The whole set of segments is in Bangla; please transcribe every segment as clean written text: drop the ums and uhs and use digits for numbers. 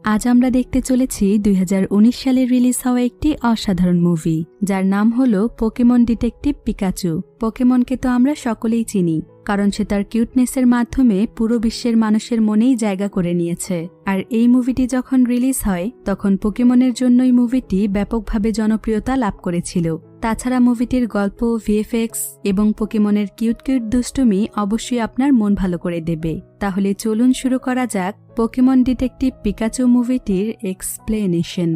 আজ আমরা দেখতে চলেছি 2019 সালে রিলিজ হওয়া একটি অসাধারণ মুভি, যার নাম হলো পোকেমন ডিটেকটিভ পিকাচু। পোকেমনকে তো আমরা সকলেই চিনি, কারণ সে তার কিউটনেসের মাধ্যমে পুরো বিশ্বের মানুষের মনেই জায়গা করে নিয়েছে। আর এই মুভিটি যখন রিলিজ হয় তখন পোকেমনের জন্যই মুভিটি ব্যাপকভাবে জনপ্রিয়তা লাভ করেছিল। তাছাড়া মুভিটির গল্প, ভিএফএক্স এবং পোকেমনের কিউট কিউট দুষ্টুমি অবশ্যই আপনার মন ভালো করে দেবে। তাহলে চলুন শুরু করা যাক পোকেমন ডিটেকটিভ পিকাচু মুভিটির এক্সপ্লেনেশন।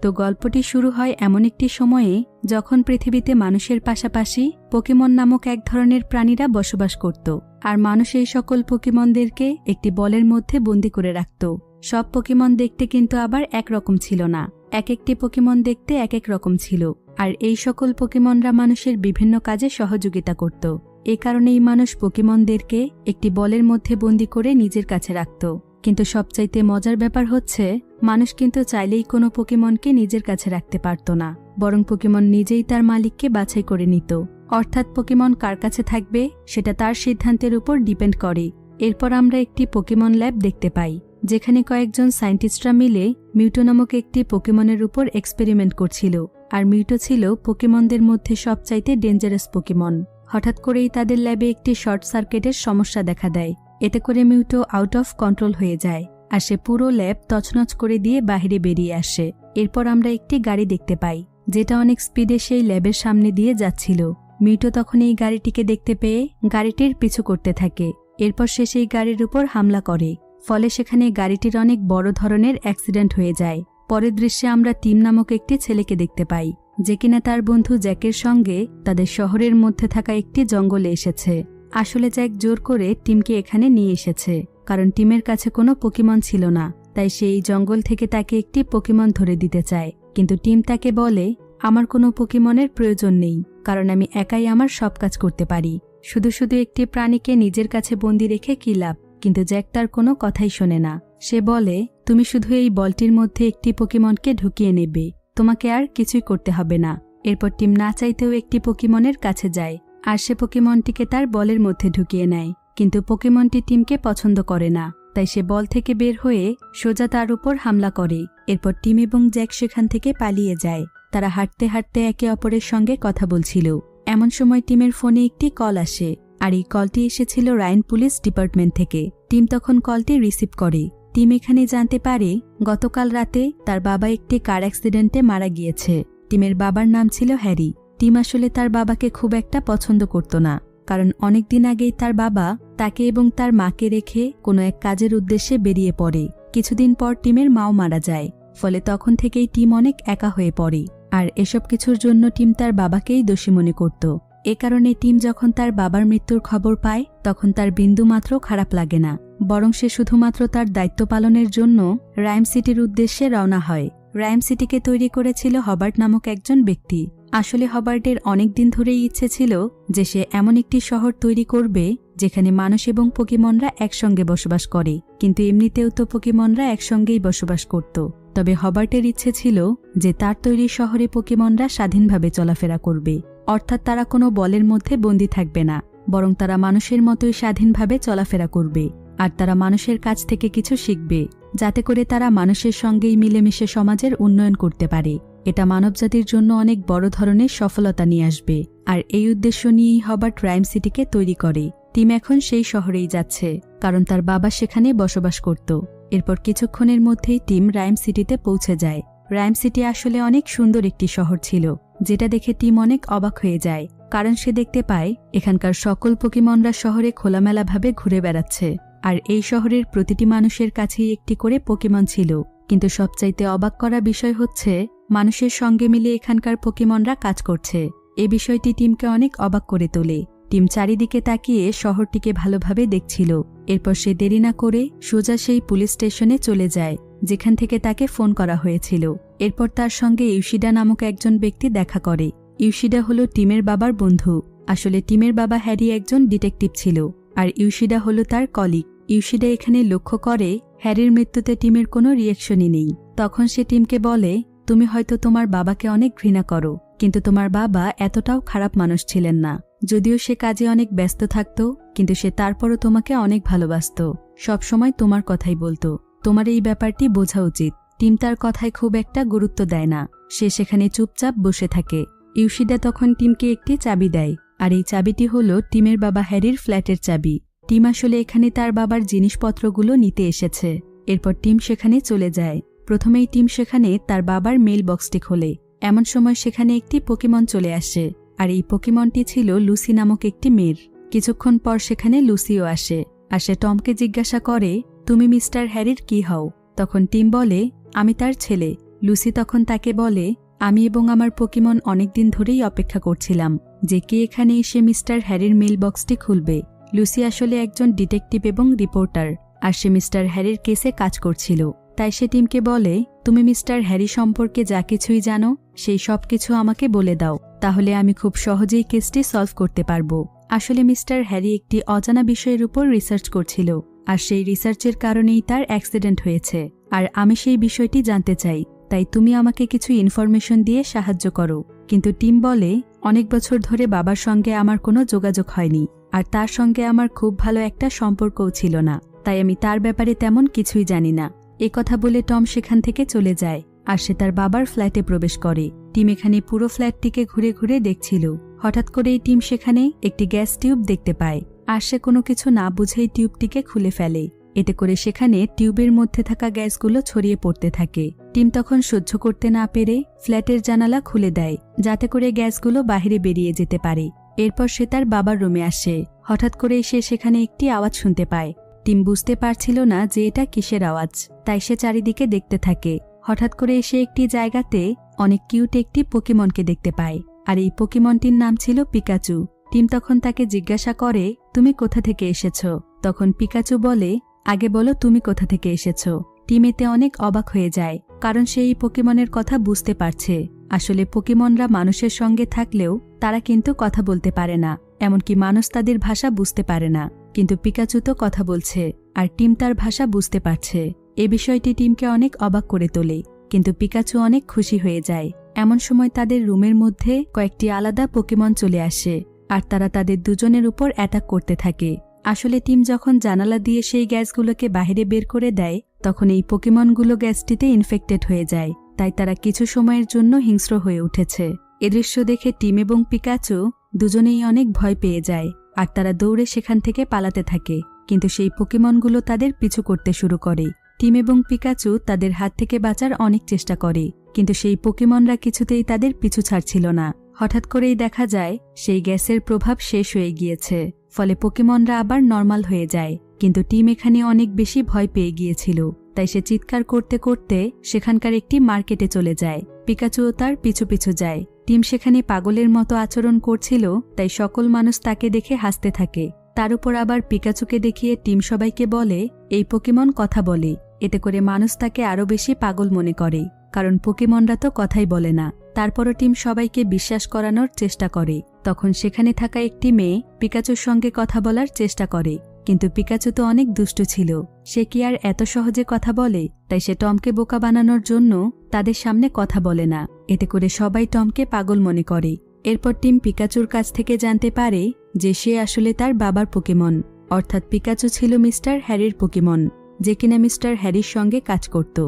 তো গল্পটি শুরু হয় এমন একটি সময়ে যখন পৃথিবীতে মানুষের পাশাপাশি পোকেমন নামক এক ধরনের প্রাণীরা বসবাস করত। আর মানুষ এই সকল পোকেমনদেরকে একটি বলের মধ্যে বন্দী করে রাখত। সব পোকেমন দেখতে কিন্তু আবার একরকম ছিল না, এক একটি পোকেমন দেখতে এক এক রকম ছিল। আর এই সকল পোকেমনরা মানুষের বিভিন্ন কাজে সহযোগিতা করত। এ কারণেই মানুষ পোকেমনদেরকে একটি বলের মধ্যে বন্দী করে নিজের কাছে রাখত। কিন্তু সবচাইতে মজার ব্যাপার হচ্ছে, মানুষ কিন্তু চাইলেই কোনো পোকেমনকে নিজের কাছে রাখতে পারত না, বরং পোকেমন নিজেই তার মালিককে বাছাই করে নিত। অর্থাৎ পোকেমন কার কাছে থাকবে সেটা তার সিদ্ধান্তের উপর ডিপেন্ড করে। এরপর আমরা একটি পোকেমন ল্যাব দেখতে পাই, যেখানে কয়েকজন সায়েন্টিস্টরা মিলে মিউটো নামক একটি পোকেমনের উপর এক্সপেরিমেন্ট করছিল। আর মিউটো ছিল পোকেমনদের মধ্যে সবচাইতে ডেঞ্জারাস পোকেমন। হঠাৎ করেই তাদের ল্যাবে একটি শর্ট সার্কিটের সমস্যা দেখা দেয়। এতে করে মিউটো আউট অফ কন্ট্রোল হয়ে যায়, আর সে পুরো ল্যাব তছনছ করে দিয়ে বাইরে বেরিয়ে আসে। এরপর আমরা একটি গাড়ি দেখতে পাই, যেটা অনেক স্পিডে সেই ল্যাবের সামনে দিয়ে যাচ্ছিল। মিউটো তখন এই গাড়িটিকে দেখতে পেয়ে গাড়িটির পিছু করতে থাকে। এরপর সে সেই গাড়ির উপর হামলা করে, ফলে সেখানে গাড়িটির অনেক বড় ধরনের অ্যাক্সিডেন্ট হয়ে যায়। পরের দৃশ্যে আমরা টিম নামক একটি ছেলেকে দেখতে পাই, যে কিনা তার বন্ধু জ্যাকের সঙ্গে তাদের শহরের মধ্যে থাকা একটি জঙ্গলে এসেছে। আসলে জ্যাক জোর করে টিমকে এখানে নিয়ে এসেছে, কারণ টিমের কাছে কোনো পোকেমন ছিল না। তাই সে এই জঙ্গল থেকে তাকে একটি পোকেমন ধরে দিতে চায়। কিন্তু টিম তাকে বলে, আমার কোনো পোকেমনের প্রয়োজন নেই, কারণ আমি একাই আমার সব কাজ করতে পারি। শুধু শুধু একটি প্রাণীকে নিজের কাছে বন্দি রেখে কী লাভ? কিন্তু জ্যাক তার কোনো কথাই শোনে না। সে বলে, তুমি শুধু এই বলটির মধ্যে একটি পোকেমনকে ঢুকিয়ে নেবে, তোমাকে আর কিছুই করতে হবে না। এরপর টিম না চাইতেও একটি পোকেমনের কাছে যায়, আর সে পোকেমনটিকে তার বলের মধ্যে ঢুকিয়ে নেয়। কিন্তু পোকেমনটি টিমকে পছন্দ করে না, তাই সে বল থেকে বের হয়ে সোজা তার উপর হামলা করে। এরপর টিম এবং জ্যাক সেখান থেকে পালিয়ে যায়। তারা হাঁটতে হাঁটতে একে অপরের সঙ্গে কথা বলছিল। এমন সময় টিমের ফোনে একটি কল আসে, আর এই কলটি এসেছিল রায়ন পুলিশ ডিপার্টমেন্ট থেকে। টিম তখন কলটি রিসিভ করে। টিম এখানে জানতে পারে গতকাল রাতে তার বাবা একটি কার অ্যাক্সিডেন্টে মারা গিয়েছে। টিমের বাবার নাম ছিল হ্যারি। টিম আসলে তার বাবাকে খুব একটা পছন্দ করত না, কারণ অনেকদিন আগেই তার বাবা তাকে এবং তার মাকে রেখে কোনো এক কাজের উদ্দেশ্যে বেরিয়ে পড়ে। কিছুদিন পর টিমের মাও মারা যায়, ফলে তখন থেকেই টিম অনেক একা হয়ে পড়ে। আর এসব কিছুর জন্য টিম তার বাবাকেই দোষী মনে করত। এ কারণে টিম যখন তার বাবার মৃত্যুর খবর পায় তখন তার বিন্দুমাত্র খারাপ লাগে না, বরং সে শুধুমাত্র তার দায়িত্ব পালনের জন্য রাইম সিটির উদ্দেশ্যে রওনা হয়। রাইম সিটিকে তৈরি করেছিল হবার্ট নামক একজন ব্যক্তি। আসলে হবার্টের অনেক দিন ধরেই ইচ্ছে ছিল যে সে এমন একটি শহর তৈরি করবে যেখানে মানুষ এবং পোকেমনরা একসঙ্গে বসবাস করে। কিন্তু এমনিতেও তো পোকেমনরা একসঙ্গেই বসবাস করত। তবে হবার্টের ইচ্ছে ছিল যে তার তৈরি শহরে পোকেমনরা স্বাধীনভাবে চলাফেরা করবে, অর্থাৎ তারা কোনো বলের মধ্যে বন্দী থাকবে না, বরং তারা মানুষের মতোই স্বাধীনভাবে চলাফেরা করবে। আর তারা মানুষের কাছ থেকে কিছু শিখবে, যাতে করে তারা মানুষের সঙ্গেই মিলেমিশে সমাজের উন্নয়ন করতে পারে। এটা মানবজাতির জন্য অনেক বড় ধরনের সফলতা নিয়ে আসবে। আর এই উদ্দেশ্য নিয়েই হবার্ট রাইম সিটিকে তৈরি করে। টিম এখন সেই শহরেই যাচ্ছে, কারণ তার বাবা সেখানে বসবাস করত। এরপর কিছুক্ষণের মধ্যেই টিম রাইম সিটিতে পৌঁছে যায়। রাইম সিটি আসলে অনেক সুন্দর একটি শহর ছিল, যেটা দেখে টিম অনেক অবাক হয়ে যায়, কারণ সে দেখতে পায় এখানকার সকল পোকেমনরা শহরে খোলামেলাভাবে ঘুরে বেড়াচ্ছে। আর এই শহরের প্রতিটি মানুষের কাছেই একটি করে পোকেমন ছিল। কিন্তু সবচাইতে অবাক করা বিষয় হচ্ছে, মানুষের সঙ্গে মিলে এখানকার পোকেমনরা কাজ করছে। এই বিষয়টি টিমকে অনেক অবাক করে তোলে। টিম চারিদিকে তাকিয়ে শহরটিকে ভালোভাবে দেখছিল। এরপর সে দেরি না করে সোজা সেই পুলিশ স্টেশনে চলে যায়, যেখান থেকে তাকে ফোন করা হয়েছিল। এরপর তার সঙ্গে ইউশিডা নামক একজন ব্যক্তি দেখা করে। ইউশিডা হলো টিমের বাবার বন্ধু। আসলে টিমের বাবা হ্যারি একজন ডিটেকটিভ ছিল, আর ইউশিডা হলো তার কলিগ। ইউশিডা এখানে লক্ষ্য করে হ্যারির মৃত্যুতে টিমের কোনো রিয়াকশনই নেই। তখন সে টিমকে বলে, তুমি হয়তো তোমার বাবাকে অনেক ঘৃণা করো, কিন্তু তোমার বাবা এতটাও খারাপ মানুষ ছিলেন না। যদিও সে কাজে অনেক ব্যস্ত থাকত, কিন্তু সে তারপরও তোমাকে অনেক ভালোবাসত, সবসময় তোমার কথাই বলতো। তোমার এই ব্যাপারটি বোঝা উচিত। টিম তার কথায় খুব একটা গুরুত্ব দেয় না, সে সেখানে চুপচাপ বসে থাকে। ইউশিদা তখন টিমকে একটি চাবি দেয়, আর এই চাবিটি হলো টিমের বাবা হ্যারির ফ্ল্যাটের চাবি। টিম আসলে এখানে তার বাবার জিনিসপত্রগুলো নিতে এসেছে। এরপর টিম সেখানে চলে যায়। প্রথমেই টিম সেখানে তার বাবার মেইল বক্সটি খোলে। এমন সময় সেখানে একটি পোকেমন চলে আসে, আর এই পোকেমনটি ছিল লুসি নামক একটি মেয়ের। কিছুক্ষণ পর সেখানে লুসিও আসে, আর সে টমকে জিজ্ঞাসা করে, তুমি মিস্টার হ্যারির কি হও? তখন টিম বলে, আমি তার ছেলে। লুসি তখন তাকে বলে, আমি এবং আমার পোকেমন অনেকদিন ধরেই অপেক্ষা করছিলাম যে কে এখানে এসে মিস্টার হ্যারির মেইল বক্সটি খুলবে। লুসি আসলে একজন ডিটেকটিভ এবং রিপোর্টার, আর সে মিস্টার হ্যারির কেসে কাজ করছিল। তাই সে টিমকে বলে, তুমি মিস্টার হ্যারি সম্পর্কে যা কিছুই জানো সেই সব কিছু আমাকে বলে দাও, তাহলে আমি খুব সহজেই কেসটি সলভ করতে পারবো। আসলে মিস্টার হ্যারি একটি অজানা বিষয়ের উপর রিসার্চ করছিল, আর সেই রিসার্চের কারণেই তার অ্যাক্সিডেন্ট হয়েছে, আর আমি সেই বিষয়টি জানতে চাই। তাই তুমি আমাকে কিছু ইনফরমেশন দিয়ে সাহায্য করো। কিন্তু টিম বলে, অনেক বছর ধরে বাবার সঙ্গে আমার কোনো যোগাযোগ হয়নি, আর তার সঙ্গে আমার খুব ভালো একটা সম্পর্কও ছিল না, তাই আমি তার ব্যাপারে তেমন কিছুই জানি না। এ কথা বলে টম সেখান থেকে চলে যায়, আর সে তার বাবার ফ্ল্যাটে প্রবেশ করে। টিম এখানে পুরো ফ্ল্যাটটিকে ঘুরে ঘুরে দেখছিল। হঠাৎ করেই টিম সেখানে একটি গ্যাস টিউব দেখতে পায়, আর সে কোনো কিছু না বুঝেই টিউবটিকে খুলে ফেলে। এতে করে সেখানে টিউবের মধ্যে থাকা গ্যাসগুলো ছড়িয়ে পড়তে থাকে। টিম তখন সহ্য করতে না পেরে ফ্ল্যাটের জানালা খুলে দেয়, যাতে করে গ্যাসগুলো বাইরে বেরিয়ে যেতে পারে। এরপর সে তার বাবার রুমে আসে। হঠাৎ করে সে সেখানে একটি আওয়াজ শুনতে পায়। টিম বুঝতে পারছিল না যে এটা কিসের আওয়াজ, তাই সে চারিদিকে দেখতে থাকে। হঠাৎ করে সে একটি জায়গাতে অনেক কিউট একটি পোকেমনকে দেখতে পায়, আর এই পোকেমনটির নাম ছিল পিকাচু। টিম তখন তাকে জিজ্ঞাসা করে, তুমি কোথা থেকে এসেছ? তখন পিকাচু বলে, আগে বলো তুমি কোথা থেকে এসেছ। টিম এতে অনেক অবাক হয়ে যায়, কারণ সে এই পোকেমনের কথা বুঝতে পারছে। আসলে পোকেমনরা মানুষের সঙ্গে থাকলেও তারা কিন্তু কথা বলতে পারে না, এমনকি মানুষ তাদের ভাষা বুঝতে পারে না। কিন্তু পিকাচু তো কথা বলছে, আর টিম তার ভাষা বুঝতে পারছে। এ বিষয়টি টিমকে অনেক অবাক করে তোলে, কিন্তু পিকাচু অনেক খুশি হয়ে যায়। এমন সময় তাদের রুমের মধ্যে কয়েকটি আলাদা পোকেমন চলে আসে, আর তারা তাদের দুজনের উপর অ্যাটাক করতে থাকে। আসলে টিম যখন জানালা দিয়ে সেই গ্যাসগুলোকে বাইরে বের করে দেয়, তখন এই পোকেমনগুলো গ্যাসটিতে ইনফেক্টেড হয়ে যায়, তাই তারা কিছু সময়ের জন্য হিংস্র হয়ে উঠেছে। এ দৃশ্য দেখে টিম এবং পিকাচু দুজনেই অনেক ভয় পেয়ে যায়, আর তারা দৌড়ে সেখান থেকে পালাতে থাকে। কিন্তু সেই পোকেমনগুলো তাদের পিছু করতে শুরু করে। টিম এবং পিকাচু তাদের হাত থেকে বাঁচার অনেক চেষ্টা করে, কিন্তু সেই পোকেমনরা কিছুতেই তাদের পিছু ছাড়ছিল না। হঠাৎ করেই দেখা যায় সেই গ্যাসের প্রভাব শেষ হয়ে গিয়েছে, ফলে পোকেমনরা আবার নর্মাল হয়ে যায়। কিন্তু টিম এখানে অনেক বেশি ভয় পেয়ে গিয়েছিল, তাই সে চিৎকার করতে করতে সেখানকার একটি মার্কেটে চলে যায়। পিকাচুও তার পিছু পিছু যায়। টিম সেখানে পাগলের মতো আচরণ করছিল, তাই সকল মানুষ তাকে দেখে হাসতে থাকে। তার উপর আবার পিকাচুকে দেখিয়ে টিম সবাইকে বলে, এই পোকেমন কথা বলে। এতে করে মানুষ তাকে আরও বেশি পাগল মনে করে, কারণ পোকেমনরা তো কথাই বলে না। তারপরও টিম সবাইকে বিশ্বাস করানোর চেষ্টা করে। তখন সেখানে থাকা একটি মেয়ে পিকাচুর সঙ্গে কথা বলার চেষ্টা করে, কিন্তু পিকাচু তো অনেক দুষ্ট ছিল, সে কি আর এত সহজে কথা বলে? তাই সে টমকে বোকা বানানোর জন্য তাদের সামনে কথা বলে না। এতে করে সবাই টমকে পাগল মনে করে। এরপর টিম পিকাচুর কাছ থেকে জানতে পারে যে সে আসলে তার বাবার পোকেমন, অর্থাৎ পিকাচু ছিল মিস্টার হ্যারির পোকেমন, যে কিনা মিস্টার হ্যারির সঙ্গে কাজ করত।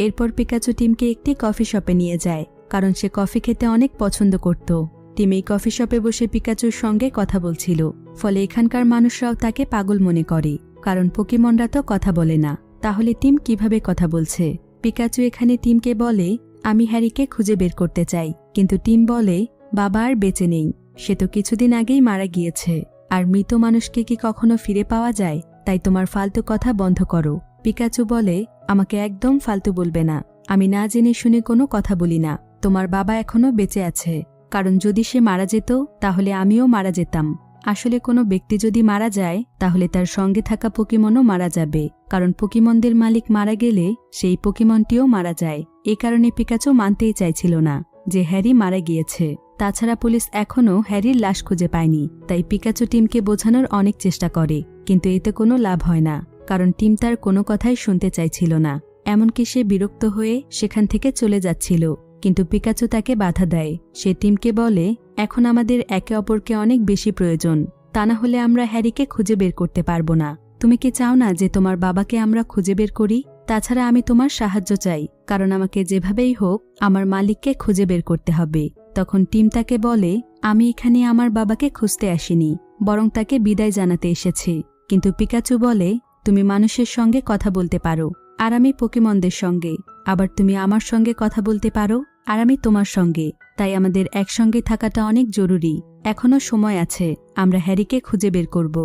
এরপর পিকাচু টিমকে একটি কফি শপে নিয়ে যায়, কারণ সে কফি খেতে অনেক পছন্দ করত। টিম এই কফি শপে বসে পিকাচুর সঙ্গে কথা বলছিল, ফলে এখানকার মানুষরাও তাকে পাগল মনে করে, কারণ পোকেমনরা তো কথা বলে না। তাহলে টিম কিভাবে কথা বলছে? পিকাচু এখানে টিমকে বলে, আমি হ্যারিকে খুঁজে বের করতে চাই। কিন্তু টিম বলে, বাবা আর বেঁচে নেই, সে তো কিছুদিন আগেই মারা গিয়েছে, আর মৃত মানুষকে কি কখনো ফিরে পাওয়া যায়? তাই তোমার ফালতু কথা বন্ধ করো। পিকাচু বলে, আমাকে একদম ফালতু বলবে না, আমি না জেনে শুনে কোনো কথা বলি না। তোমার বাবা এখনো বেঁচে আছে, কারণ যদি সে মারা যেত তাহলে আমিও মারা যেতাম। আসলে কোনো ব্যক্তি যদি মারা যায় তাহলে তার সঙ্গে থাকা পোকেমনও মারা যাবে, কারণ পোকেমনদের মালিক মারা গেলে সেই পোকেমনটিও মারা যায়। এ কারণে পিকাচু মানতেই চাইছিল না যে হ্যারি মারা গিয়েছে। তাছাড়া পুলিশ এখনও হ্যারির লাশ খুঁজে পায়নি, তাই পিকাচু টিমকে বোঝানোর অনেক চেষ্টা করে, কিন্তু এতে কোনো লাভ হয় না, কারণ টিম তার কোনো কথাই শুনতে চাইছিল না। এমনকি সে বিরক্ত হয়ে সেখান থেকে চলে যাচ্ছিল, কিন্তু পিকাচু তাকে বাধা দেয়। সে টিমকে বলে, এখন আমাদের একে অপরকে অনেক বেশি প্রয়োজন, তা না হলে আমরা হ্যারিকে খুঁজে বের করতে পারবো না। তুমি কি চাও না যে তোমার বাবাকে আমরা খুঁজে বের করি? তাছাড়া আমি তোমার সাহায্য চাই, কারণ আমাকে যেভাবেই হোক আমার মালিককে খুঁজে বের করতে হবে। তখন টিম তাকে বলে, আমি এখানে আমার বাবাকে খুঁজতে আসিনি, বরং তাকে বিদায় জানাতে এসেছি। কিন্তু পিকাচু বলে, তুমি মানুষের সঙ্গে কথা বলতে পারো, আর আমি পোকেমনদের সঙ্গে। আবার তুমি আমার সঙ্গে কথা বলতে পারো, আর আমি তোমার সঙ্গে। তাই আমাদের একসঙ্গে থাকাটা অনেক জরুরি। এখনো সময় আছে, আমরা হ্যারিকে খুঁজে বের করব।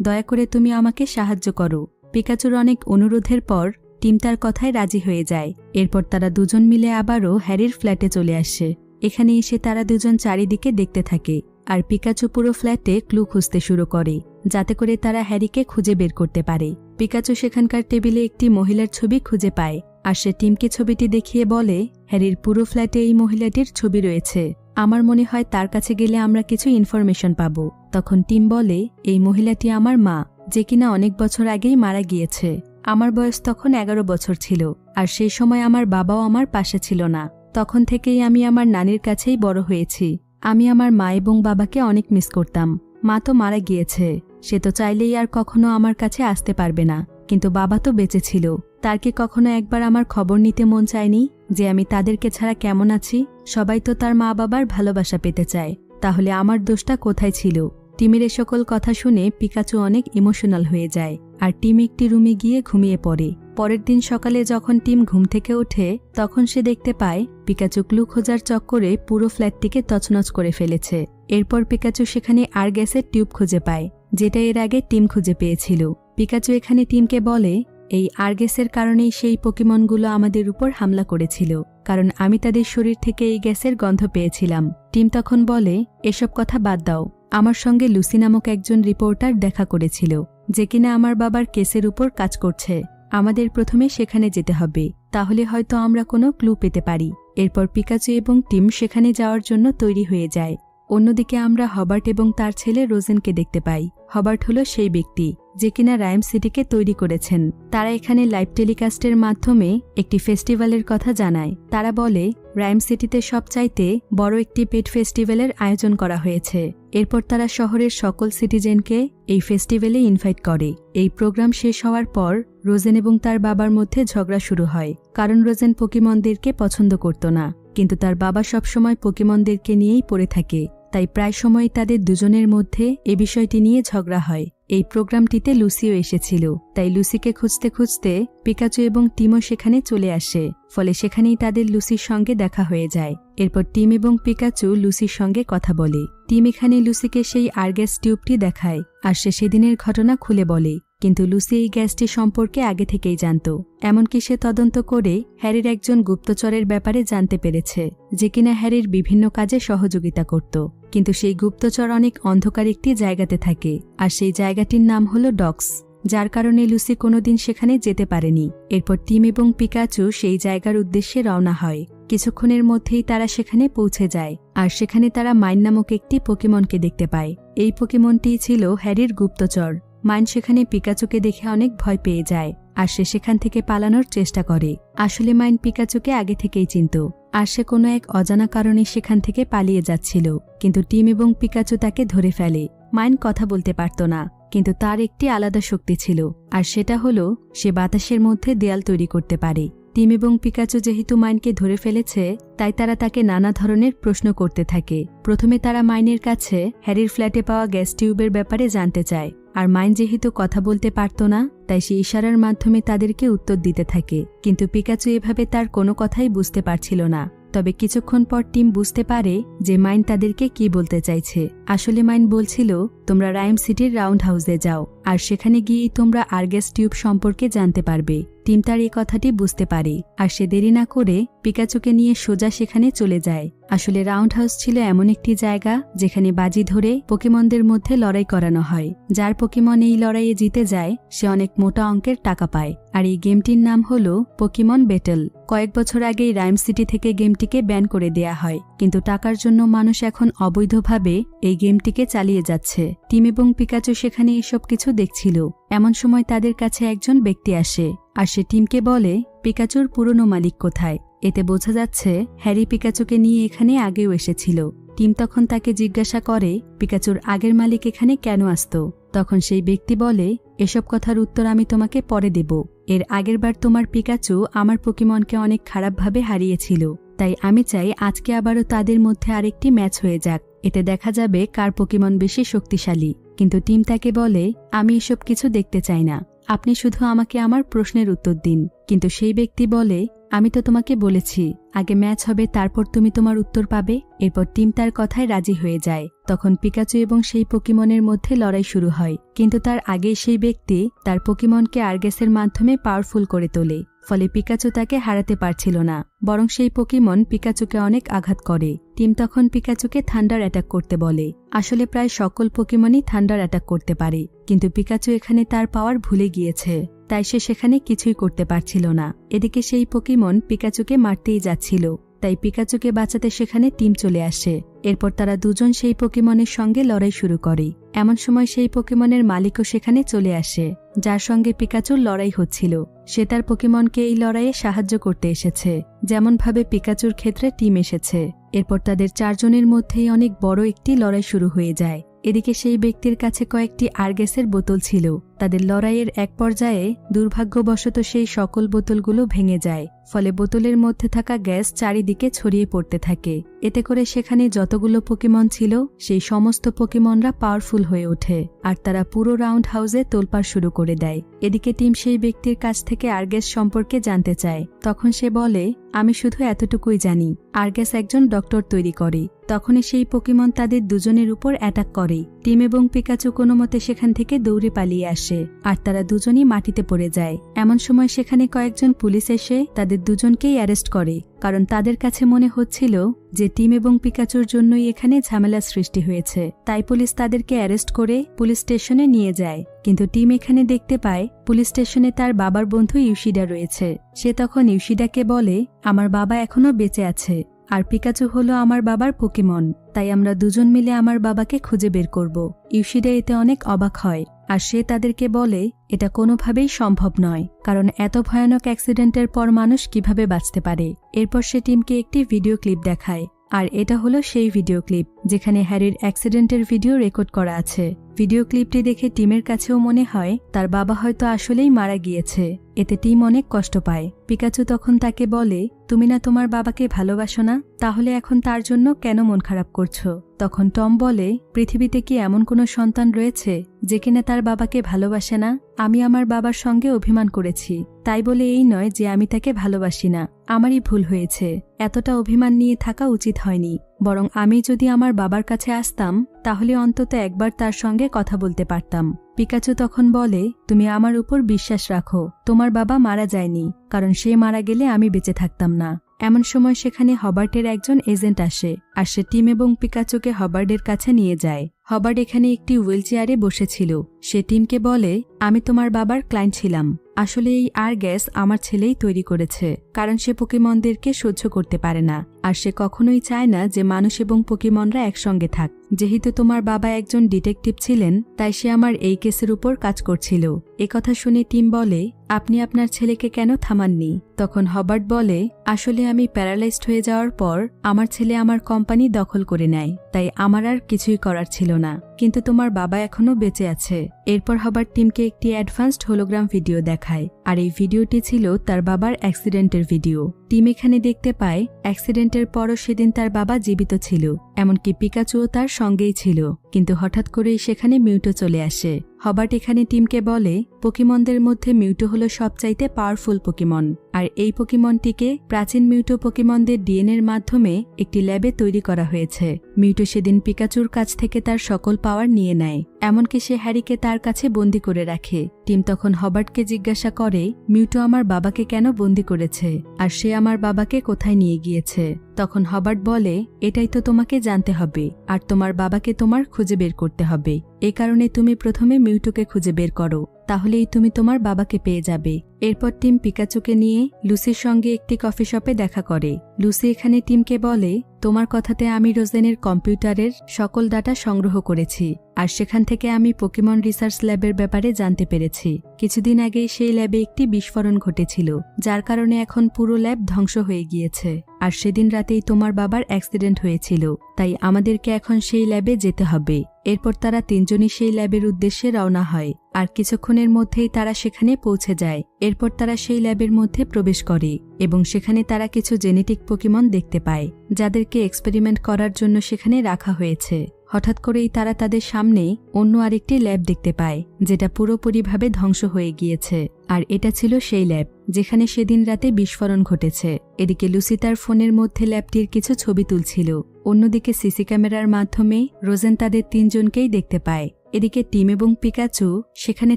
দয়া করে তুমি আমাকে সাহায্য করো। পিকাচুর অনেক অনুরোধের পর টিম তার কথায় রাজি হয়ে যায়। এরপর তারা দুজন মিলে আবারও হ্যারির ফ্ল্যাটে চলে আসে। এখানে এসে তারা দুজন চারিদিকে দেখতে থাকে, আর পিকাচু পুরো ফ্ল্যাটে ক্লু খুঁজতে শুরু করে, যাতে করে তারা হ্যারিকে খুঁজে বের করতে পারে। পিকাচু সেখানকার টেবিলে একটি মহিলার ছবি খুঁজে পায়, আর সে টিমকে ছবিটি দেখিয়ে বলে, হ্যারির পুরো ফ্ল্যাটে এই মহিলাটির ছবি রয়েছে। আমার মনে হয় তার কাছে গেলে আমরা কিছু ইনফরমেশন পাব। তখন টিম বলে, এই মহিলাটি আমার মা, যে কিনা অনেক বছর আগেই মারা গিয়েছে। আমার বয়স তখন 11 বছর ছিল, আর সেই সময় আমার বাবাও আমার পাশে ছিল না। তখন থেকেই আমি আমার নানির কাছেই বড় হয়েছি। আমি আমার মা এবং বাবাকে অনেক মিস করতাম। মা তো মারা গিয়েছে, সে তো চাইলেই আর কখনো আমার কাছে আসতে পারবে না, কিন্তু বাবা তো বেঁচে ছিল। তার কি কখনো একবার আমার খবর নিতে মন চায়নি যে আমি তাদেরকে ছাড়া কেমন আছি? সবাই তো তার মা বাবার ভালোবাসা পেতে চায়, তাহলে আমার দোষটা কোথায় ছিল? টিমের এ সকল কথা শুনে পিকাচু অনেক ইমোশনাল হয়ে যায়, আর টিম একটি রুমে গিয়ে ঘুমিয়ে পড়ে। পরের দিন সকালে যখন টিম ঘুম থেকে ওঠে, তখন সে দেখতে পায় পিকাচু ক্লু খোঁজার চক্করে পুরো ফ্ল্যাটটিকে তছনছ করে ফেলেছে। এরপর পিকাচু সেখানে আর গ্যাসের টিউব খুঁজে পায়, যেটা এর আগে টিম খুঁজে পেয়েছিল। পিকাচু এখানে টিমকে বলে, এই আরগ্যাসের কারণেই সেই পোকেমনগুলো আমাদের উপর হামলা করেছিল, কারণ আমি তাদের শরীর থেকে এই গ্যাসের গন্ধ পেয়েছিলাম। টিম তখন বলে, এসব কথা বাদ দাও, আমার সঙ্গে লুসি নামক একজন রিপোর্টার দেখা করেছিল, যে কিনা আমার বাবার কেসের উপর কাজ করছে। আমাদের প্রথমে সেখানে যেতে হবে, তাহলে হয়তো আমরা কোনো ক্লু পেতে পারি। এরপর পিকাচু এবং টিম সেখানে যাওয়ার জন্য তৈরি হয়ে যায়। অন্যদিকে আমরা হবার্ট এবং তার ছেলে রোজেনকে দেখতে পাই। হবার্ট হলো সেই ব্যক্তি যে কিনা রাইম সিটিকে তৈরি করেছেন। তারা এখানে লাইভ টেলিকাস্টের মাধ্যমে একটি ফেস্টিভ্যালের কথা জানায়। তারা বলে, রাইম সিটিতে সবচাইতে বড় একটি পেট ফেস্টিভ্যালের আয়োজন করা হয়েছে। এরপর তারা শহরের সকল সিটিজেনকে এই ফেস্টিভ্যালে ইনভাইট করে। এই প্রোগ্রাম শেষ হওয়ার পর রোজেন এবং তার বাবার মধ্যে ঝগড়া শুরু হয়, কারণ রোজেন পোকেমনদেরকে পছন্দ করত না, কিন্তু তার বাবা সবসময় পোকেমনদেরকে নিয়েই পড়ে থাকে। তাই প্রায় সময় তাদের দুজনের মধ্যে এ বিষয়টি নিয়ে ঝগড়া হয়। এই প্রোগ্রামটিতে লুসিও এসেছিল, তাই লুসিকে খুঁজতে খুঁজতে পিকাচু এবং টিমও সেখানে চলে আসে। ফলে সেখানেই তাদের লুসির সঙ্গে দেখা হয়ে যায়। এরপর টিম এবং পিকাচু লুসির সঙ্গে কথা বলে। টিম এখানে লুসিকে সেই আরগ্যাস টিউবটি দেখায়, আর সে সেদিনের ঘটনা খুলে বলে। কিন্তু লুসি এই গ্যাসটি সম্পর্কে আগে থেকেই জানত। এমনকি সে তদন্ত করে হ্যারির একজন গুপ্তচরের ব্যাপারে জানতে পেরেছে, যে কিনা হ্যারির বিভিন্ন কাজে সহযোগিতা করত। কিন্তু সেই গুপ্তচর অনেক অন্ধকার একটি জায়গাতে থাকে, আর সেই জায়গাটির নাম হলো ডক্স, যার কারণে লুসি কোনোদিন সেখানে যেতে পারেনি। এরপর টিম এবং পিকাচু সেই জায়গার উদ্দেশ্যে রওনা হয়। কিছুক্ষণের মধ্যেই তারা সেখানে পৌঁছে যায়, আর সেখানে তারা মাইন নামক একটি পোকেমনকে দেখতে পায়। এই পোকেমনটি ছিল হ্যারির গুপ্তচর। মাইন সেখানে পিকাচুকে দেখে অনেক ভয় পেয়ে যায়, আর সে সেখান থেকে পালানোর চেষ্টা করে। আসলে মাইন পিকাচুকে আগে থেকেই চিনত, আর সে কোনো এক অজানা কারণে সেখান থেকে পালিয়ে যাচ্ছিল। কিন্তু টিম এবং পিকাচু তাকে ধরে ফেলে। মাইন কথা বলতে পারত না, কিন্তু তার একটি আলাদা শক্তি ছিল, আর সেটা হলো সে বাতাসের মধ্যে দেয়াল তৈরি করতে পারে। টিম এবং পিকাচু যেহেতু মাইনকে ধরে ফেলেছে, তাই তারা তাকে নানা ধরনের প্রশ্ন করতে থাকে। প্রথমে তারা মাইনের কাছে হ্যারির ফ্ল্যাটে পাওয়া গ্যাস টিউবের ব্যাপারে জানতে চায়, আর মাইন যেহেতু কথা বলতে পারত না, তাই সে ইশারার মাধ্যমে তাদেরকে উত্তর দিতে থাকে। কিন্তু পিকাচু এভাবে তার কোনো কথাই বুঝতে পারছিল না। তবে কিছুক্ষণ পর টিম বুঝতে পারে যে মাইন তাদেরকে কি বলতে চাইছে। আসলে মাইন বলছিল, তোমরা রাইম সিটির রাউন্ড হাউসে যাও, আর সেখানে গিয়েই তোমরা আরগ্যাস টিউব সম্পর্কে জানতে পারবে। টিম তার এই কথাটি বুঝতে পারে, আর সে দেরি না করে পিকাচুকে নিয়ে সোজা সেখানে চলে যায়। আসলে রাউন্ড হাউস ছিল এমন একটি জায়গা যেখানে বাজি ধরে পোকেমনদের মধ্যে লড়াই করানো হয়। যার পোকেমন এই লড়াইয়ে জিতে যায় সে অনেক মোটা অঙ্কের টাকা পায়। আর এই গেমটির নাম হলো পোকেমন ব্যাটল। কয়েক বছর আগেই রাইম সিটি থেকে গেমটিকে ব্যান করে দেয়া হয়, কিন্তু টাকার জন্য মানুষ এখন অবৈধভাবে এই গেমটিকে চালিয়ে যাচ্ছে। টিম এবং পিকাচু সেখানে এসব কিছু দেখছিল। এমন সময় তাদের কাছে একজন ব্যক্তি আসে, আর সে টিমকে বলে, পিকাচুর পুরনো মালিক কোথায়? এতে বোঝা যাচ্ছে হ্যারি পিকাচুকে নিয়ে এখানে আগেও এসেছিল। টিম তখন তাকে জিজ্ঞাসা করে, পিকাচুর আগের মালিক এখানে কেন আসতো? তখন সেই ব্যক্তি বলে, এসব কথার উত্তর আমি তোমাকে পরে দেব। এর আগেরবার তোমার পিকাচু আমার পোকেমনকে অনেক খারাপভাবে হারিয়েছিল, তাই আমি চাই আজকে আবারও তাদের মধ্যে আরেকটি ম্যাচ হয়ে যাক। এতে দেখা যাবে কার পোকেমন বেশি শক্তিশালী। কিন্তু টিম তাকে বলে, আমি এসব কিছু দেখতে চাই না, আপনি শুধু আমাকে আমার প্রশ্নের উত্তর দিন। কিন্তু সেই ব্যক্তি বলে, আমি তো তোমাকে বলেছি আগে ম্যাচ হবে, তারপর তুমি তোমার উত্তর পাবে। এরপর টিম তার কথায় রাজি হয়ে যায়। তখন পিকাচু এবং সেই পোকেমনের মধ্যে লড়াই শুরু হয়, কিন্তু তার আগেই সেই ব্যক্তি তার পোকেমনকে আর্গেসের মাধ্যমে পাওয়ারফুল করে তোলে। ফলে পিকাচু তাকে হারাতে পারছিল না, বরং সেই পোকেমন পিকাচুকে অনেক আঘাত করে। টিম তখন পিকাচুকে থান্ডার অ্যাটাক করতে বলে। আসলে প্রায় সকল পোকেমনই থান্ডার অ্যাটাক করতে পারে, কিন্তু পিকাচু এখানে তার পাওয়ার ভুলে গিয়েছে, তাই সে সেখানে কিছুই করতে পারছিল না। এদিকে সেই পোকেমন পিকাচুকে মারতেই যাচ্ছিল, তাই পিকাচুকে বাঁচাতে সেখানে টিম চলে আসে। এরপর তারা দুজন সেই পোকেমনের সঙ্গে লড়াই শুরু করে। এমন সময় সেই পোকেমনের মালিকও সেখানে চলে আসে, যার সঙ্গে পিকাচুর লড়াই হচ্ছিল। সে তার পোকেমনকে এই লড়াইয়ে সাহায্য করতে এসেছে, যেমনভাবে পিকাচুর ক্ষেত্রে টিম এসেছে। এরপর তাদের চারজনের মধ্যেই অনেক বড় একটি লড়াই শুরু হয়ে যায়। এদিকে সেই ব্যক্তির কাছে কয়েকটি আর্গেসের বোতল ছিল। তাদের লড়াইয়ের এক পর্যায়ে দুর্ভাগ্যবশত সেই সকল বোতলগুলো ভেঙে যায়, ফলে বোতলের মধ্যে থাকা গ্যাস চারিদিকে ছড়িয়ে পড়তে থাকে। এতে করে সেখানে যতগুলো পোকেমন ছিল সেই সমস্ত পোকেমনরা পাওয়ারফুল হয়ে ওঠে, আর তারা পুরো রাউন্ড হাউসে তোলপাড় শুরু করে দেয়। এদিকে টিম সেই ব্যক্তির কাছ থেকে আর্গেস সম্পর্কে জানতে চায়। তখন সে বলে, আমি শুধু এতটুকুই জানি, আর্গেস একজন ডক্টর তৈরি করে। তখনই সেই পোকেমন তাদের দুজনের উপর অ্যাটাক করে। টিম এবং পিকাচু কোনো মতে সেখান থেকে দৌড়ে পালিয়ে আসে, আর তারা দুজনই মাটিতে পড়ে যায়। এমন সময় সেখানে কয়েকজন পুলিশ এসে তাদের দুজনকেই অ্যারেস্ট করে, কারণ তাদের কাছে মনে হচ্ছিল যে টিম এবং পিকাচুর জন্যই এখানে ঝামেলা সৃষ্টি হয়েছে। তাই পুলিশ তাদেরকে অ্যারেস্ট করে পুলিশ স্টেশনে নিয়ে যায়। কিন্তু টিম এখানে দেখতে পায় পুলিশ স্টেশনে তার বাবার বন্ধু ইউশিডা রয়েছে। সে তখন ইউশিডাকে বলে, আমার বাবা এখনো বেঁচে আছে, আর পিকাচু হলো আমার বাবার পোকেমন, তাই আমরা দুজন মিলে আমার বাবাকে খুঁজে বের করব। ইউশিডা এতে অনেক অবাক হয়, আর সে তাদেরকে বলে এটা কোনোভাবেই সম্ভব নয়, কারণ এত ভয়ানক অ্যাক্সিডেন্টের পর মানুষ কিভাবে বাঁচতে পারে। এরপর সে টিমকে একটি ভিডিও ক্লিপ দেখায়, আর এটা হলো সেই ভিডিও ক্লিপ যেখানে হ্যারির অ্যাক্সিডেন্টের ভিডিও রেকর্ড করা আছে। ভিডিও ক্লিপটি দেখে টিমের কাছেও মনে হয় তার বাবা হয়তো আসলেই মারা গিয়েছে। এতে টিম অনেক কষ্ট পায়। পিকাচু তখন তাকে বলে, তুমি না তোমার বাবাকে ভালোবাসো না, তাহলে এখন তার জন্য কেন মন খারাপ করছো? তখন টম বলে, পৃথিবীতে কি এমন কোনো সন্তান রয়েছে যে কিনা তার বাবাকে ভালোবাসে না? আমি আমার বাবার সঙ্গে অভিমান করেছি, তাই বলে এই নয় যে আমি তাকে ভালোবাসি না। আমারই ভুল হয়েছে, এতটা অভিমান নিয়ে থাকা উচিত হয়নি। বরং আমি যদি আমার বাবার কাছে আসতাম তাহলে অন্তত একবার তার সঙ্গে কথা বলতে পারতাম। পিকাচু তখন বলে, তুমি আমার উপর বিশ্বাস রাখো, তোমার বাবা মারা যায়নি, কারণ সে মারা গেলে আমি বেঁচে থাকতাম না। এমন সময় সেখানে হবার্টের একজন এজেন্ট আসে, আর সে টিম এবং পিকাচুকে হবার্টের কাছে নিয়ে যায়। হবার্ট এখানে একটি হুইল চেয়ারে বসেছিল। সে টিমকে বলে, আমি তোমার বাবার ক্লায়েন্ট ছিলাম। আসলে এই আর্গেস আমার ছেলেই তৈরি করেছে, কারণ সে পোকেমনদেরকে সহ্য করতে পারে না, আর সে কখনোই চায় না যে মানুষ এবং পোকেমনরা একসঙ্গে থাক। যেহেতু তোমার বাবা একজন ডিটেকটিভ ছিলেন, তাই সে আমার এই কেসের উপর কাজ করছিল। একথা শুনে টিম বলে, আপনি আপনার ছেলেকে কেন থামাননি? তখন হবার্ট বলে, আসলে আমি প্যারালাইজড হয়ে যাওয়ার পর আমার ছেলে আমার কোম্পানি দখল করে নেয়, তাই আমার আর কিছুই করার ছিল না। কিন্তু তোমার বাবা এখনো বেঁচে আছে। এরপর হবার্ট টিমকে একটি অ্যাডভান্সড হোলোগ্রাম ভিডিও দেখায়, আর এই ভিডিওটি ছিল তার বাবার অ্যাক্সিডেন্টের ভিডিও। টিম এখানে দেখতে পায় অ্যাক্সিডেন্টের পরও সেদিন তার বাবা জীবিত ছিল, এমনকি পিকাচুও তার সঙ্গেই ছিল। কিন্তু হঠাৎ করেই সেখানে মিউটো চলে আসে। হবার্ট এখানে টিমকে বলে, পোকেমনদের মধ্যে মিউটো হলো সবচাইতে পাওয়ারফুল পোকেমন, আর এই পোকেমনটিকে প্রাচীন মিউটো পোকেমনদের ডিএনএর মাধ্যমে একটি ল্যাবে তৈরি করা হয়েছে। মিউটো সেদিন পিকাচুর কাছ থেকে তার সকল পাওয়ার নিয়ে নেয়, এমনকি সে হ্যারিকে তার কাছে বন্দী করে রাখে। টিম তখন হবার্টকে জিজ্ঞাসা করে, মিউটো আমার বাবাকে কেন বন্দী করেছে, আর সে আমার বাবাকে কোথায় নিয়ে গিয়েছে? তখন হবার্ট বলে, এটাই তো তোমাকে জানতে হবে, আর তোমার বাবাকে তোমার খুঁজে বের করতে হবে। এই কারণে তুমি প্রথমে মিউটোকে খুঁজে বের করো, তাহলেই তুমি তোমার বাবাকে পেয়ে যাবে। এরপর টিম পিকাচুকে নিয়ে লুসির সঙ্গে একটি কফি শপে দেখা করে। লুসি এখানে টিমকে বলে, তোমার কথাতে আমি রোজেনের কম্পিউটারের সকল ডাটা সংগ্রহ করেছি, আর সেখান থেকে আমি পোকেমন রিসার্চ ল্যাবের ব্যাপারে জানতে পেরেছি। কিছুদিন আগেই সেই ল্যাবে একটি বিস্ফোরণ ঘটেছিল, যার কারণে এখন পুরো ল্যাব ধ্বংস হয়ে গিয়েছে। আর সেদিন রাতেই তোমার বাবার অ্যাক্সিডেন্ট হয়েছিল, তাই আমাদেরকে এখন সেই ল্যাবে যেতে হবে। এরপর তারা তিনজনই সেই ল্যাবের উদ্দেশ্যে রওনা হয়, আর কিছুক্ষণের মধ্যেই তারা সেখানে পৌঁছে যায়। এরপর তারা সেই ল্যাবের মধ্যে প্রবেশ করে এবং সেখানে তারা কিছু জেনেটিক পোকেমন দেখতে পায়, যাদেরকে এক্সপেরিমেন্ট করার জন্য সেখানে রাখা হয়েছে। হঠাৎ করেই তারা তাদের সামনে অন্য আরেকটি ল্যাব দেখতে পায়, যেটা পুরোপুরিভাবে ধ্বংস হয়ে গিয়েছে। আর এটা ছিল সেই ল্যাব যেখানে সেদিন রাতে বিস্ফোরণ ঘটেছে। এদিকে লুসি তার ফোনের মধ্যে ল্যাবটির কিছু ছবি তুলছিল। অন্যদিকে সিসি ক্যামেরার মাধ্যমে রোজেন তাদের তিনজনকেই দেখতে পায়। এদিকে টিম এবং পিকাচু সেখানে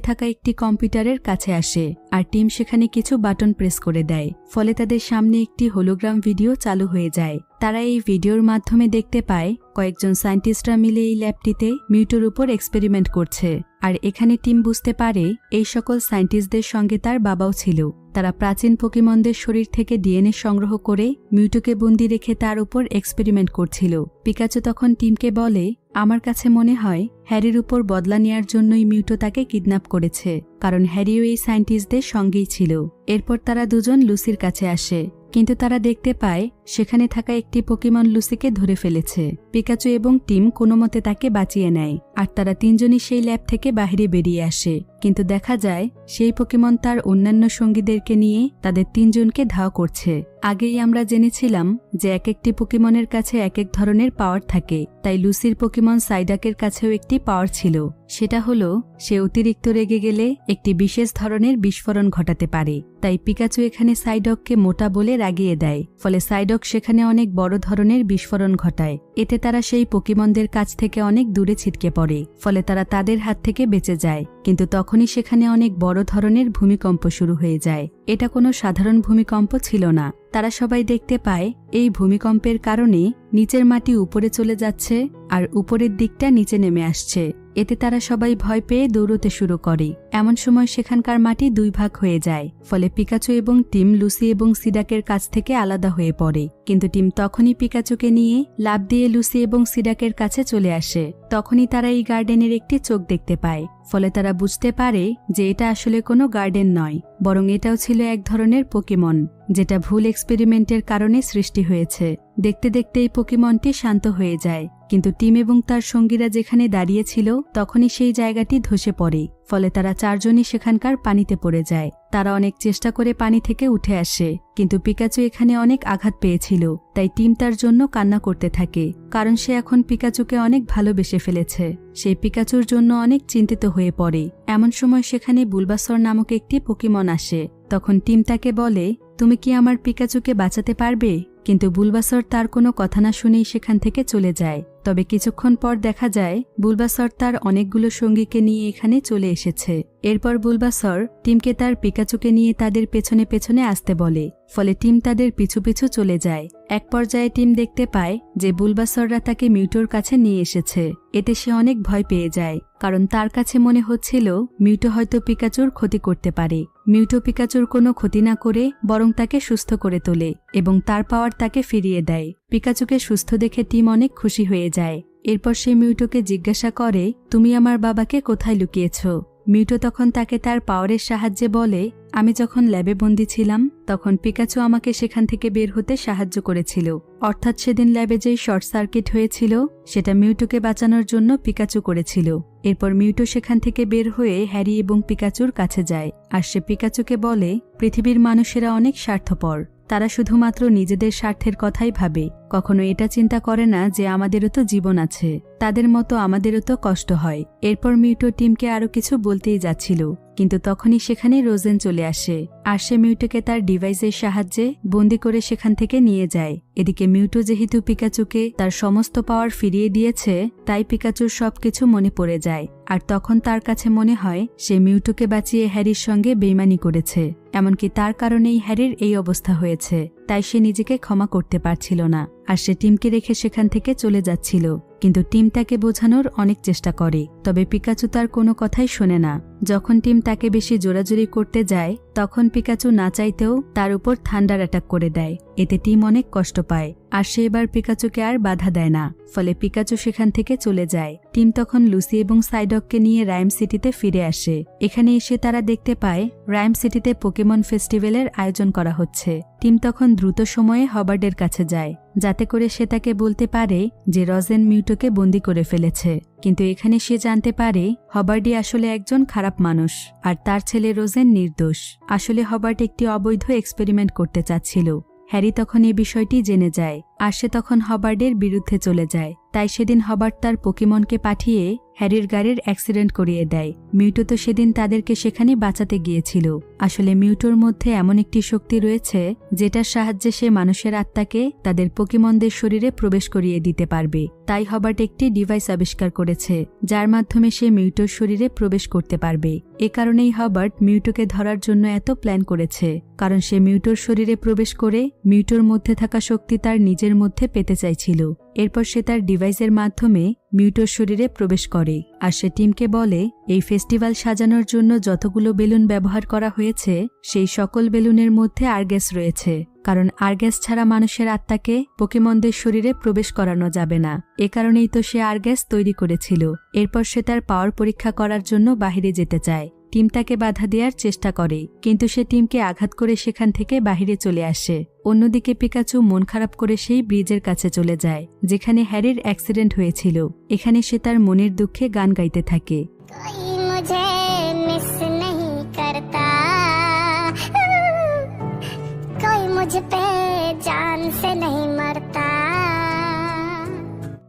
থাকা একটি কম্পিউটারের কাছে আসে, আর টিম সেখানে কিছু বাটন প্রেস করে দেয়। ফলে তাদের সামনে একটি হোলোগ্রাম ভিডিও চালু হয়ে যায়। তারা এই ভিডিওর মাধ্যমে দেখতে পায় কয়েকজন সায়েন্টিস্টরা মিলে এই ল্যাবটিতে মিউটোর উপর এক্সপেরিমেন্ট করছে। আর এখানে টিম বুঝতে পারে এই সকল সায়েন্টিস্টদের সঙ্গে তার বাবাও ছিল। তারা প্রাচীন পোকেমনদের শরীর থেকে ডিএনএ সংগ্রহ করে মিউটোকে বন্দি রেখে তার উপর এক্সপেরিমেন্ট করছিল। পিকাচু তখন টিমকে বলে, আমার কাছে মনে হয় হ্যারির উপর বদলা নেয়ার জন্যই মিউটো তাকে কিডন্যাপ করেছে, কারণ হ্যারিও এই সায়েন্টিস্টদের সঙ্গেই ছিল। এরপর তারা দুজন লুসির কাছে আসে, কিন্তু তারা দেখতে পায় সেখানে থাকা একটি পোকেমন লুসিকে ধরে ফেলেছে। পিকাচু এবং টিম কোনোমতে তাকে বাঁচিয়ে নেয়, আর তারা তিনজনই সেই ল্যাব থেকে বাইরে বেরিয়ে আসে। কিন্তু দেখা যায় সেই পোকেমন তার অন্যান্য সঙ্গীদেরকে নিয়ে তাদের তিনজনকে ধাওয়া করছে। আগেই আমরা জেনেছিলাম যে এক একটি পোকেমনের কাছে এক এক ধরনের পাওয়ার থাকে, তাই লুসির পোকেমন সাইডাকের কাছেও একটি পাওয়ার ছিল। সেটা হলো সে অতিরিক্ত রেগে গেলে একটি বিশেষ ধরনের বিস্ফোরণ ঘটাতে পারে। তাই পিকাচু এখানে সাইডককে মোটা বলে রাগিয়ে দেয়, ফলে সাইডক সেখানে অনেক বড় ধরনের বিস্ফোরণ ঘটায়। এতে তারা সেই পোকেমনদের কাছ থেকে অনেক দূরে ছিটকে পড়ে, ফলে তারা তাদের হাত থেকে বেঁচে যায়। কিন্তু তখনই সেখানে অনেক বড় ধরনের ভূমিকম্প শুরু হয়ে যায়। এটা কোনো সাধারণ ভূমিকম্প ছিল না। তারা সবাই দেখতে পায় এই ভূমিকম্পের কারণে নিচের মাটি উপরে চলে যাচ্ছে আর উপরের দিকটা নিচে নেমে আসছে। এতে তারা সবাই ভয় পেয়ে দৌড়তে শুরু করে। এমন সময় সেখানকার মাটি দুই ভাগ হয়ে যায়, ফলে পিকাচু এবং টিম লুসি এবং সিডাকের কাছ থেকে আলাদা হয়ে পড়ে। কিন্তু টিম তখনই পিকাচুকে নিয়ে লাফ দিয়ে লুসি এবং সিডাকের কাছে চলে আসে। তখনই তারা এই গার্ডেনের একটি চোখ দেখতে পায়, ফলে তারা বুঝতে পারে যে এটা আসলে কোনো গার্ডেন নয়, বরং এটাও ছিল এক ধরনের পোকেমন, যেটা ভুল এক্সপেরিমেন্টের কারণে সৃষ্টি হয়েছে। দেখতে দেখতে এই পোকেমনটি শান্ত হয়ে যায়, কিন্তু টিম এবং তার সঙ্গীরা যেখানে দাঁড়িয়েছিল তখনই সেই জায়গাটি ধসে পড়ে। ফলে তারা চারজনই সেখানকার পানিতে পড়ে যায়। তারা অনেক চেষ্টা করে পানি থেকে উঠে আসে, কিন্তু পিকাচু এখানে অনেক আঘাত পেয়েছিল। তাই টিম তার জন্য কান্না করতে থাকে, কারণ সে এখন পিকাচুকে অনেক ভালোবেসে ফেলেছে। সে পিকাচুর জন্য অনেক চিন্তিত হয়ে পড়ে। এমন সময় সেখানে বুলবাসর নামক একটি পোকেমন আসে। তখন টিম তাকে বলে, তুমি কি আমার পিকাচুকে বাঁচাতে পারবে? কিন্তু বুলবাসর তার কোনো কথা না শুনেই সেখান থেকে চলে যায়। তবে কিছুক্ষণ পর দেখা যায় বুলবাসর তার অনেকগুলো সঙ্গীকে নিয়ে এখানে চলে এসেছে। এরপর বুলবাসর টিমকে তার পিকাচুকে নিয়ে তাদের পেছনে পেছনে আসতে বলে, ফলে টিম তাদের পিছু পিছু চলে যায়। এক পর্যায়ে টিম দেখতে পায় যে বুলবাসররা তাকে মিউটোর কাছে নিয়ে এসেছে। এতে সে অনেক ভয় পেয়ে যায়, কারণ তার কাছে মনে হচ্ছিল মিউটো হয়তো পিকাচুর ক্ষতি করতে পারে। মিউটো পিকাচুর কোনো ক্ষতি না করে বরং তাকে সুস্থ করে তোলে এবং তার পাওয়ার তাকে ফিরিয়ে দেয়। পিকাচুকে সুস্থ দেখে টিম অনেক খুশি হয়ে যায়। এরপর সে মিউটোকে জিজ্ঞাসা করে, তুমি আমার বাবাকে কোথায় লুকিয়েছ? মিউটো তখন তাকে তার পাওয়ারের সাহায্যে বলে, আমি যখন ল্যাবে বন্দী ছিলাম তখন পিকাচু আমাকে সেখান থেকে বের হতে সাহায্য করেছিল। অর্থাৎ সেদিন ল্যাবে যেই শর্ট সার্কিট হয়েছিল সেটা মিউটোকে বাঁচানোর জন্য পিকাচু করেছিল। এরপর মিউটো সেখান থেকে বের হয়ে হ্যারি এবং পিকাচুর কাছে যায়, আর সে পিকাচুকে বলে, পৃথিবীর মানুষেরা অনেক স্বার্থপর। তারা শুধুমাত্র নিজেদের স্বার্থের কথাই ভাবে, কখনো এটা চিন্তা করে না যে আমাদেরও তো জীবন আছে, তাদের মতো আমাদেরও তো কষ্ট হয়। এরপর মিউটো টিমকে আরো কিছু বলতেই যাচ্ছিল, কিন্তু তখনই সেখানে রোজেন চলে আসে, আর সে মিউটোকে তার ডিভাইসের সাহায্যে বন্দি করে সেখান থেকে নিয়ে যায়। এদিকে মিউটো যেহেতু পিকাচুকে তার সমস্ত পাওয়ার ফিরিয়ে দিয়েছে, তাই পিকাচুর সবকিছু মনে পড়ে যায়। আর তখন তার কাছে মনে হয় সে মিউটোকে বাঁচিয়ে হ্যারির সঙ্গে বেইমানি করেছে, এমনকি তার কারণেই হ্যারির এই অবস্থা হয়েছে। তাই সে নিজেকে ক্ষমা করতে পারছিল না, আর সে টিমকে রেখে সেখান থেকে চলে যাচ্ছিল। কিন্তু টিম তাকে বোঝানোর অনেক চেষ্টা করে, তবে পিকাচু তার কোনো কথাই শোনে না। যখন টিম তাকে বেশি জোরাজুরি করতে যায় তখন পিকাচু না চাইতেও তার উপর থান্ডার অ্যাটাক করে দেয়। এতে টিম অনেক কষ্ট পায় আর সে এবার পিকাচুকে আর বাধা দেয় না, ফলে পিকাচু সেখান থেকে চলে যায়। টিম তখন লুসি এবং সাইডককে নিয়ে রাইম সিটিতে ফিরে আসে। এখানে এসে তারা দেখতে পায় রাইম সিটিতে পোকেমন ফেস্টিভ্যালের আয়োজন করা হচ্ছে। টিম তখন দ্রুত সময়ে হবার্ডের কাছে যায় যাতে করে সে তাকে বলতে পারে যে রজেন মিউটোকে বন্দি করে ফেলেছে। কিন্তু এখানে সে জানতে পারে হবার্ডই আসলে একজন খারাপ মানুষ আর তার ছেলে রোজেন নির্দোষ। আসলে হবার্ড একটি অবৈধ এক্সপেরিমেন্ট করতে চাচ্ছিল। হ্যারি তখন এই বিষয়টি জেনে যায় আর সে তখন হবার্ডের বিরুদ্ধে চলে যায়। তাই সেদিন হবার্ড তার পোকেমনকে পাঠিয়ে হ্যারির গাড়ির অ্যাক্সিডেন্ট করিয়ে দেয়। মিউটো তো সেদিন তাদেরকে সেখানে বাঁচাতে গিয়েছিল। আসলে মিউটোর মধ্যে এমন একটি শক্তি রয়েছে যেটার সাহায্যে সে মানুষের আত্মাকে তাদের পোকেমনদের শরীরে প্রবেশ করিয়ে দিতে পারবে। তাই হবার্ড একটি ডিভাইস আবিষ্কার করেছে যার মাধ্যমে সে মিউটোর শরীরে প্রবেশ করতে পারবে। এ কারণেই হবার্ড মিউটোকে ধরার জন্য এত প্ল্যান করেছে, কারণ সে মিউটোর শরীরে প্রবেশ করে মিউটোর মধ্যে থাকা শক্তি তার নিজের মধ্যে পেতে চাইছিল। এরপর সে তার ডিভাইসের মাধ্যমে মিউটোর শরীরে প্রবেশ করে আর সে টিমকে বলে এই ফেস্টিভ্যাল সাজানোর জন্য যতগুলো বেলুন ব্যবহার করা হয়েছে সেই সকল বেলুনের মধ্যে আরগ্যাস রয়েছে, কারণ আরগ্যাস ছাড়া মানুষের আত্মাকে পোকেমনদের শরীরে প্রবেশ করানো যাবে না। এ কারণেই তো সে আরগ্যাস তৈরি করেছিল। এরপর সে তার পাওয়ার পরীক্ষা করার জন্য বাহিরে যেতে চায়। টিম তাকে বাধা দেওয়ার চেষ্টা করে, কিন্তু সে টিমকে আঘাত করে সেখান থেকে বাহিরে চলে আসে। অন্যদিকে পিকাচু মন খারাপ করে সেই ব্রিজের কাছে চলে যায় যেখানে হ্যারির অ্যাক্সিডেন্ট হয়েছিল। এখানে সে তার মনের দুঃখে গান গাইতে থাকে।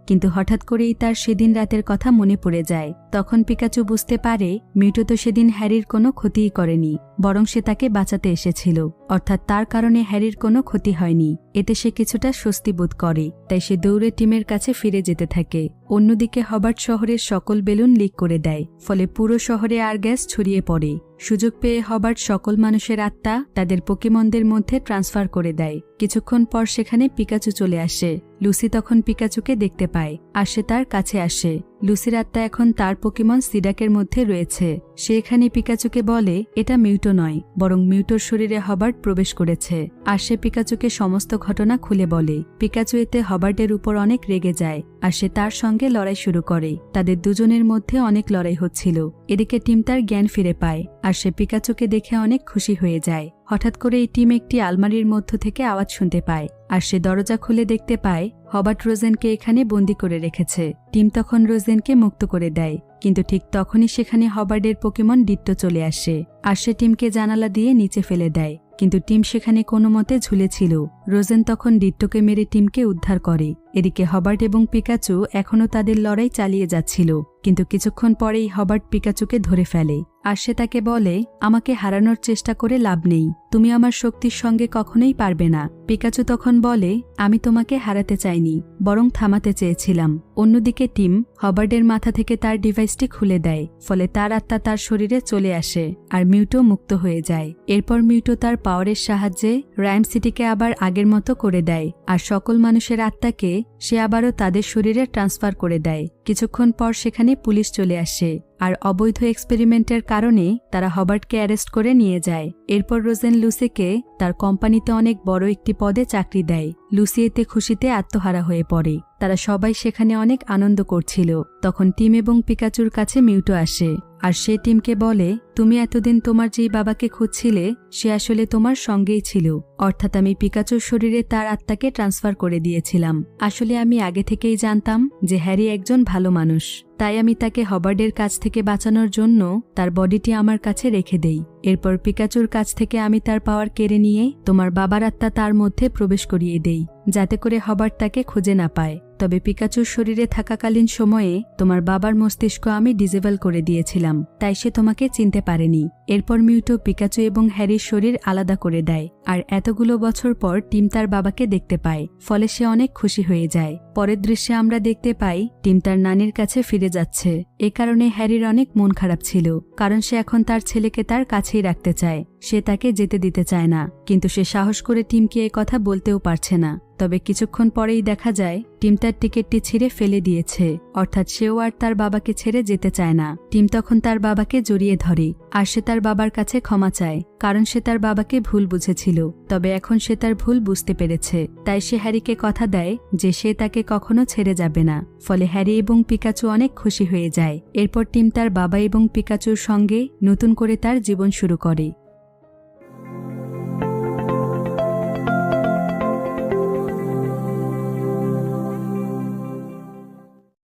কিন্তু হঠাৎ করেই তার সেদিন রাতের কথা মনে পড়ে যায়। তখন পিকাচু বুঝতে পারে মিউটো তো সেদিন হ্যারির কোনো ক্ষতিই করেনি, বরং সে তাকে বাঁচাতে এসেছিল। অর্থাৎ তার কারণে হ্যারির কোনো ক্ষতি হয়নি। এতে সে কিছুটা স্বস্তি বোধ করে, তাই সে দৌড়ে টিমের কাছে ফিরে যেতে থাকে। অন্যদিকে হবার্ট শহরের সকল বেলুন লিক করে দেয়, ফলে পুরো শহরে আরগ্যাস ছড়িয়ে পড়ে। সুযোগ পেয়ে হবার্ট সকল মানুষের আত্মা তাদের পোকেমনদের মধ্যে ট্রান্সফার করে দেয়। কিছুক্ষণ পর সেখানে পিকাচু চলে আসে। লুসি তখন পিকাচুকে দেখতে পায় আর সে তার কাছে আসে। লুসির আত্মা এখন তার পোকেমন সিডাকের মধ্যে রয়েছে। সে এখানে পিকাচুকে বলে এটা মিউটো নয়, বরং মিউটোর শরীরে হবার্ট প্রবেশ করেছে। আর সে পিকাচুকে সমস্ত ঘটনা খুলে বলে। পিকাচু এতে হবার্টের উপর অনেক রেগে যায় আর সে তার সঙ্গে লড়াই শুরু করে। তাদের দুজনের মধ্যে অনেক লড়াই হচ্ছিল। এদিকে টিম তার জ্ঞান ফিরে পায় আর সে পিকাচুকে দেখে অনেক খুশি হয়ে যায়। হঠাৎ করে এই টিম একটি আলমারির মধ্য থেকে আওয়াজ শুনতে পায় আর সে দরজা খুলে দেখতে পায় হবার্ট রোজেনকে এখানে বন্দি করে রেখেছে। টিম তখন রোজেনকে মুক্ত করে দেয়, কিন্তু ঠিক তখনই সেখানে হবার্ডের পোকেমন ডিট্টো চলে আসে আর সে টিমকে জানালা দিয়ে নিচে ফেলে দেয়। কিন্তু টিম সেখানে কোনো মতে ঝুলেছিল। রোজেন তখন ডিট্টোকে মেরে টিমকে উদ্ধার করে। এদিকে হবার্ট এবং পিকাচু এখনও তাদের লড়াই চালিয়ে যাচ্ছিল, কিন্তু কিছুক্ষণ পরেই হবার্ট পিকাচুকে ধরে ফেলে আর সে তাকে বলে আমাকে হারানোর চেষ্টা করে লাভ নেই, তুমি আমার শক্তির সঙ্গে কখনোই পারবে না। পিকাচু তখন বলে আমি তোমাকে হারাতে চাইনি, বরং থামাতে চেয়েছিলাম। অন্যদিকে টিম হবার্ডের মাথা থেকে তার ডিভাইসটি খুলে দেয়, ফলে তার আত্মা তার শরীরে চলে আসে আর মিউটো মুক্ত হয়ে যায়। এরপর মিউটো তার পাওয়ারের সাহায্যে রাইম সিটিকে আবার আগের মতো করে দেয় আর সকল মানুষের আত্মাকে সে আবারও তাদের শরীরে ট্রান্সফার করে দেয়। কিছুক্ষণ পর সেখানে পুলিশ চলে আসে আর অবৈধ এক্সপেরিমেন্টের কারণে তারা হবার্টকে অ্যারেস্ট করে নিয়ে যায়। এরপর রোজেন লুসিকে তার কোম্পানিতে অনেক বড় একটি পদে চাকরি দেয়। লুসি এতে খুশিতে আত্মহারা হয়ে পড়ে। তারা সবাই সেখানে অনেক আনন্দ করছিল। তখন টিম এবং পিকাচুর কাছে মিউটো আসে আর সে টিমকে বলে তুমি এতদিন তোমার যেই বাবাকে খুঁজছিলে সে আসলে তোমার সঙ্গেই ছিল। অর্থাৎ আমি পিকাচুর শরীরে তার আত্মাকে ট্রান্সফার করে দিয়েছিলাম। আসলে আমি আগে থেকেই জানতাম যে হ্যারি একজন ভালো মানুষ, তাই আমি তাকে হবার্ডের কাছ থেকে বাঁচানোর জন্য তার বডিটি আমার কাছে রেখে দেই। এরপর পিকাচুর কাছ থেকে আমি তার পাওয়ার কেড়ে নিয়ে তোমার বাবার আত্মা তার মধ্যে প্রবেশ করিয়ে দেই, যাতে করে হবার্ড তাকে খুঁজে না পায়। তবে পিকাচুর শরীরে থাকাকালীন সময়ে তোমার বাবার মস্তিষ্ক আমি ডিসেবল করে দিয়েছিলাম, তাই সে তোমাকে চিনতে পারেনি। এরপর মিউটো পিকাচু এবং হ্যারির শরীর আলাদা করে দেয়, আর এতগুলো বছর পর টিম তার বাবাকে দেখতে পায়, ফলে সে অনেক খুশি হয়ে যায়। পরের দৃশ্যে আমরা দেখতে পাই টিম তার নানির কাছে ফিরে যাচ্ছে। এ কারণে হ্যারির অনেক মন খারাপ ছিল, কারণ সে এখন তার ছেলেকে তার কাছেই রাখতে চায়। সে তাকে যেতে দিতে চায় না, কিন্তু সে সাহস করে টিমকে এ কথা বলতেও পারছে না। তবে কিছুক্ষণ পরেই দেখা যায় টিম তার টিকিটটি ছিঁড়ে ফেলে দিয়েছে, অর্থাৎ সেও আর তার বাবাকে ছেড়ে যেতে চায় না। টিম তখন তার বাবাকে জড়িয়ে ধরে, আর সে তার বাবার কাছে ক্ষমা চায়, কারণ সে তার বাবাকে ভুল বুঝেছিল। তবে এখন সে তার ভুল বুঝতে পেরেছে, তাই সে হ্যারিকে কথা দেয় যে সে তাকে কখনো ছেড়ে যাবে না। ফলে হ্যারি এবং পিকাচু অনেক খুশি হয়ে যায়। এরপর টিম তার বাবা এবং পিকাচুর সঙ্গে নতুন করে তার জীবন শুরু করে।